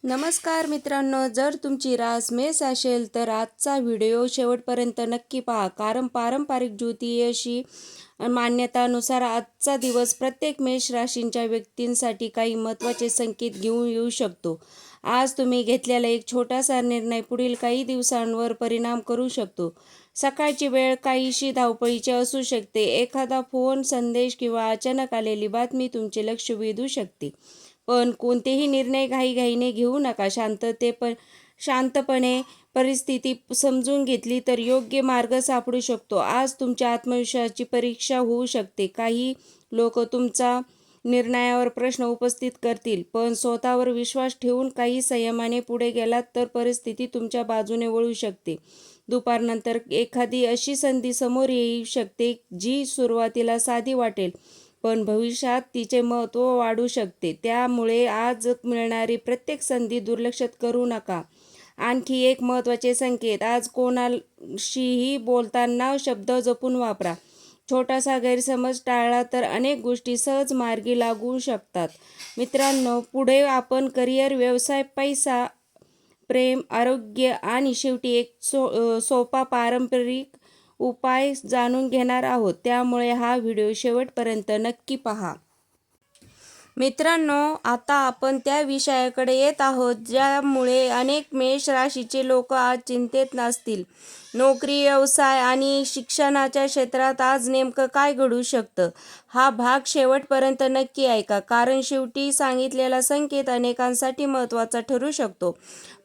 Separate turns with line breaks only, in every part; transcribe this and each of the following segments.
नमस्कार मित्रांनो, जर तुमची रास मेष असेल तर आजचा व्हिडिओ शेवटपर्यंत नक्की पहा, कारण पारंपरिक ज्योतिषी मान्यतानुसार आजचा दिवस प्रत्येक मेष राशींच्या व्यक्तींसाठी काही महत्त्वाचे संकेत घेऊन येऊ शकतो. आज तुम्ही घेतलेला एक छोटासा निर्णय पुढील काही दिवसांवर परिणाम करू शकतो. सकाळची वेळ काहीशी धावपळीची असू शकते. एखादा फोन, संदेश किंवा अचानक आलेली बातमी तुमचे लक्ष वेधू शकते. पण कोणतेही निर्णय घाईघाईने घेऊ नका. शांतपणे परिस्थिती समजून घेतली तर योग्य मार्ग सापडू शकतो. आज तुमच्या आत्मविश्वासाची परीक्षा होऊ शकते. काही लोक तुमचा निर्णयावर प्रश्न उपस्थित करतील, पण स्वतःवर विश्वास ठेवून काही संयमाने पुढे गेलात तर परिस्थिती तुमच्या बाजूने वळू शकते. दुपारनंतर एखादी अशी संधी समोर येऊ शकते जी सुरुवातीला साधी वाटेल, पण भविष्यात तिचे महत्त्व वाढू शकते. त्यामुळे आज मिळणारी प्रत्येक संधी दुर्लक्षित करू नका. आणखी एक महत्त्वाचे संकेत: आज कोणाशीही बोलताना शब्द जपून वापरा. छोटासा गैरसमज टाळला तर अनेक गोष्टी सहज मार्गी लागू शकतात. मित्रांनो, पुढे आपण करिअर, व्यवसाय, पैसा, प्रेम, आरोग्य आणि शेवटी एक सोपा पारंपरिक उपाय जाणून घेणार आहोत. त्यामुळे हा व्हिडिओ शेवटपर्यंत नक्की पहा. मित्रांनो, आता आपण त्या विषयाकडे येत आहोत ज्यामुळे अनेक मेष राशीचे लोक आज चिंतेत असतील. नोकरी, व्यवसाय आणि शिक्षणाच्या क्षेत्रात आज नेमकं काय घडू शकतं? हा भाग शेवटपर्यंत नक्की ऐका, कारण शेवटी सांगितलेला संकेत अनेकांसाठी महत्त्वाचा ठरू शकतो.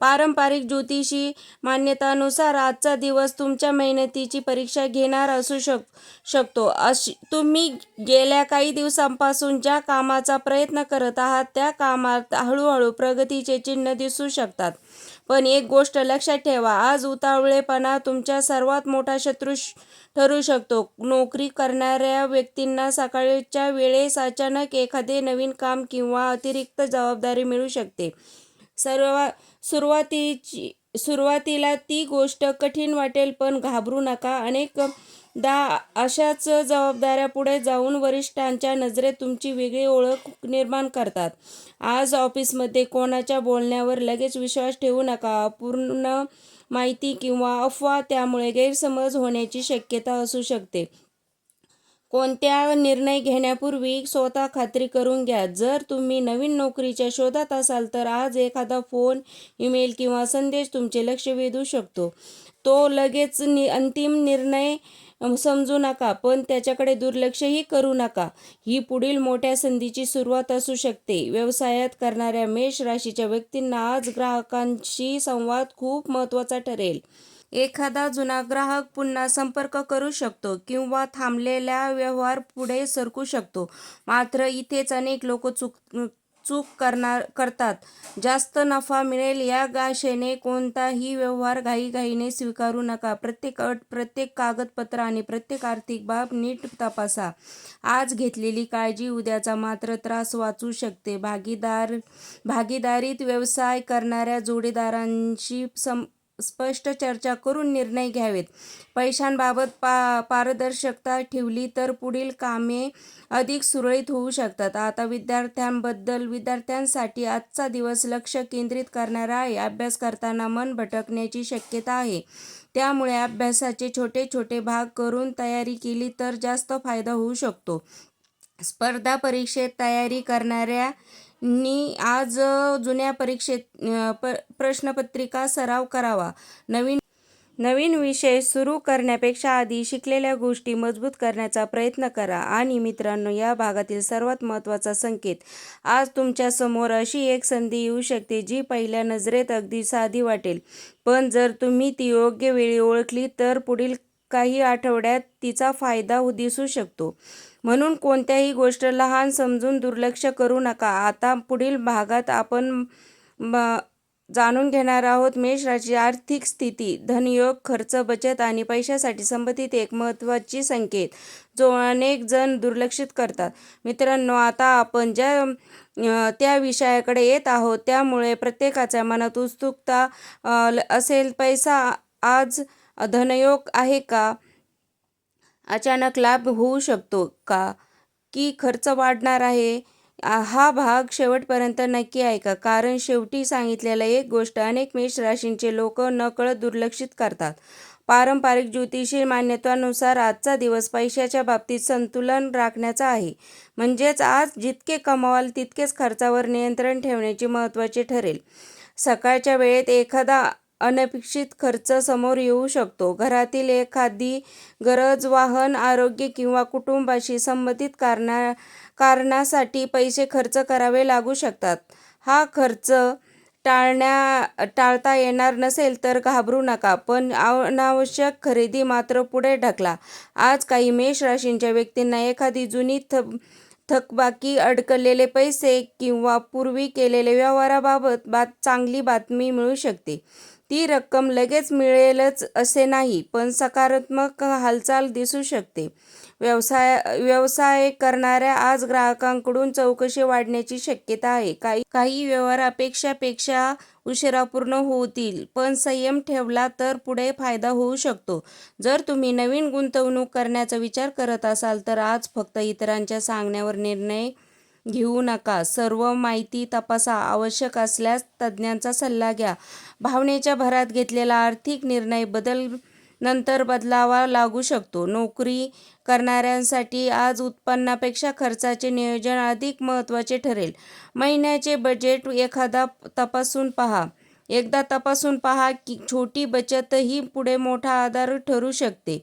पारंपरिक ज्योतिषी मान्यतानुसार आजचा दिवस तुमच्या मेहनतीची परीक्षा घेणार असू शकतो. तुम्ही गेल्या काही दिवसांपासून ज्या कामाचा प्रयत्न करत आहात त्या कामात हळूहळू प्रगतीचे चिन्ह दिसू शकतात. पण एक गोष्ट लक्षात ठेवा, आज उतावळेपणा तुमचा सर्वात मोठा शत्रू ठरू शकतो. नोकरी करणाऱ्या व्यक्तींना सकाळच्या वेळेस अचानक एखादे नवीन काम किंवा अतिरिक्त जबाबदारी मिळू शकते. सुरुवातीला ती गोष्ट कठीण वाटेल, पण घाबरू नका. अनेकदा अशाच जबाबदाऱ्या पुढे जाऊन वरिष्ठांच्या नजरेत तुमची वेगळी ओळख निर्माण करतात. आज ऑफिसमध्ये कोणाच्या बोलण्यावर लगेच विश्वास ठेवू नका. अपूर्ण माहिती किंवा अफवा त्यामुळे गैरसमज होण्याची शक्यता असू शकते. कोणत्या निर्णय घेण्यापूर्वी स्वतः खात्री करून घ्या. जर तुम्ही नवीन नोकरीच्या शोधात असाल तर आज एखादा फोन, ईमेल किंवा संदेश तुमचे लक्ष वेधू शकतो. तो लगेच अंतिम निर्णय समजू नका, पण त्याच्याकडे दुर्लक्षही करू नका. ही पुढील मोठ्या संधीची सुरुवात असू शकते. व्यवसायात करणाऱ्या मेष राशीच्या व्यक्तींना आज ग्राहकांशी संवाद खूप महत्त्वाचा ठरेल. एखादा जुना ग्राहक पुन्हा संपर्क करू शकतो किंवा थांबलेला व्यवहार पुढे सरकू शकतो. मात्र इथेच अनेक लोक चूक करतात. जास्त नफा मिळेल या आशेने कोणताही व्यवहार घाईघाईने स्वीकारू नका. प्रत्येक अट, प्रत्येक कागदपत्र आणि प्रत्येक आर्थिक बाब नीट तपासा. आज घेतलेली काळजी उद्याचा मात्र त्रास वाचवू शकते. भागीदारीत व्यवसाय करणाऱ्या जोडीदारांशी स्पष्ट चर्चा करून निर्णय घ्यावेत. पैशांबाबत पारदर्शकता ठेवली तर पुढील कामे अधिक सुरळीत होऊ शकतात. आता विद्यार्थ्यांसाठी आजचा दिवस लक्ष केंद्रित करणारा आहे. अभ्यास करताना मन भटकण्याची शक्यता आहे, त्यामुळे अभ्यासाचे छोटे छोटे भाग करून तयारी केली तर जास्त फायदा होऊ शकतो. स्पर्धा परीक्षेत तयारी करणाऱ्यांनी आज जुन्या प्रश्नपत्रिका सराव करावा. नवीन विषय सुरू करण्यापेक्षा आधी शिकलेल्या गोष्टी मजबूत करण्याचा प्रयत्न करा. आणि मित्रांनो, या भागातील सर्वात महत्त्वाचा संकेत: आज तुमच्या समोर अशी एक संधी येऊ शकते जी पहिल्या नजरेत अगदी साधी वाटेल, पण जर तुम्ही ती योग्य वेळी ओळखली तर पुढील काही आठवड्यात तिचा फायदा दिसू शकतो. म्हणून कोणत्याही गोष्ट लहान समजून दुर्लक्ष करू नका. आता पुढील भागात आपण जाणून घेणार आहोत मेष राशीची आर्थिक स्थिती, धनयोग, खर्च, बचत आणि पैशासाठी संबंधित एक महत्त्वाची संकेत जो अनेक जण दुर्लक्षित करतात. मित्रांनो, आता आपण त्या विषयाकडे येत आहोत त्यामुळे प्रत्येकाच्या मनात उत्सुकता असेल. पैसा आज धनयोग आहे का? अचानक लाभ होऊ शकतो का? की खर्च वाढणार आहे? हा भाग शेवटपर्यंत नक्की ऐका, कारण शेवटी सांगितलेल्या एक गोष्ट अनेक मेष राशींचे लोक नकळत दुर्लक्षित करतात. पारंपरिक ज्योतिषी मान्यतांनुसार आजचा दिवस पैशाच्या बाबतीत संतुलन राखण्याचा आहे. म्हणजेच आज जितके कमवाल तितकेच खर्चावर नियंत्रण ठेवण्याचे महत्त्वाचे ठरेल. सकाळच्या वेळेत एखादा अनपेक्षित खर्च समोर येऊ शकतो. घरातील एखादी गरज, वाहन, आरोग्य किंवा कुटुंबाशी संबंधित कारणासाठी पैसे खर्च करावे लागू शकतात. हा खर्च टाळता येणार नसेल तर घाबरू नका, पण अनावश्यक खरेदी मात्र पुढे ढकला. आज काही मेष राशींच्या व्यक्तींना एखादी जुनी थकबाकी, अडकलेले पैसे किंवा पूर्वी केलेल्या व्यवहाराबाबत चांगली बातमी मिळू शकते. ती रक्कम लगेच मिळेलच असे नाही, पण सकारात्मक हालचाल दिसू शकते. व्यवसाय करणाऱ्या आज ग्राहकांकडून चौकशी वाढण्याची शक्यता आहे. काही व्यवहार अपेक्षेपेक्षा उशिरा पूर्ण होतील, पण संयम ठेवला तर पुढे फायदा होऊ शकतो. जर तुम्ही नवीन गुंतवणूक करण्याचा विचार करत असाल तर आज फक्त इतरांच्या सांगण्यावर निर्णय घेऊ नका. सर्व माहिती तपासा. आवश्यक असल्यास तज्ज्ञांचा सल्ला घ्या. भावनेच्या भरात घेतलेला आर्थिक निर्णय नंतर बदलावा लागू शकतो. नोकरी करणाऱ्यांसाठी आज उत्पन्नापेक्षा खर्चाचे नियोजन अधिक महत्त्वाचे ठरेल. महिन्याचे बजेट एकदा तपासून पहा की छोटी बचतही पुढे मोठा आधार ठरू शकते.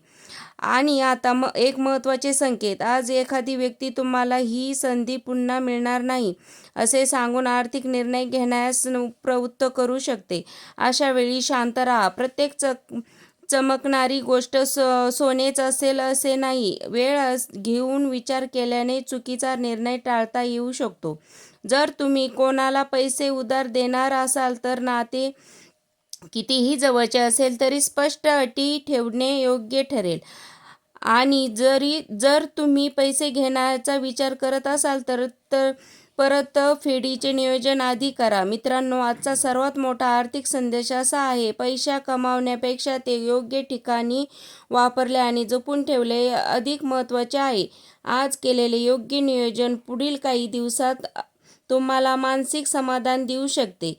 आणि आता एक महत्त्वाचे संकेत. आज एखादी व्यक्ती तुम्हाला ही संधी पुन्हा मिळणार नाही असे सांगून आर्थिक निर्णय घेण्यास प्रवृत्त करू शकते. अशा वेळी शांत राहा. प्रत्येक चमकणारी गोष्ट सोनेच असेल असे नाही. वेळ घेऊन विचार केल्याने चुकीचा निर्णय टाळता येऊ शकतो. जर तुम्ही कोणाला पैसे उधार देणार असाल तर नाते कितीही जवळचे असेल तरी स्पष्ट अटी ठेवणे योग्य ठरेल. आणि जर तुम्ही पैसे घेण्याचा विचार करत असाल तर परतफेडीचे नियोजन आधी करा. मित्रांनो, आजचा सर्वात मोठा आर्थिक संदेश असा आहे: पैसा कमावण्यापेक्षा ते योग्य ठिकाणी वापरले आणि जपून ठेवले अधिक महत्त्वाचे आहे. आज केलेले योग्य नियोजन पुढील काही दिवसात तुम्हाला मानसिक समाधान देऊ शकते.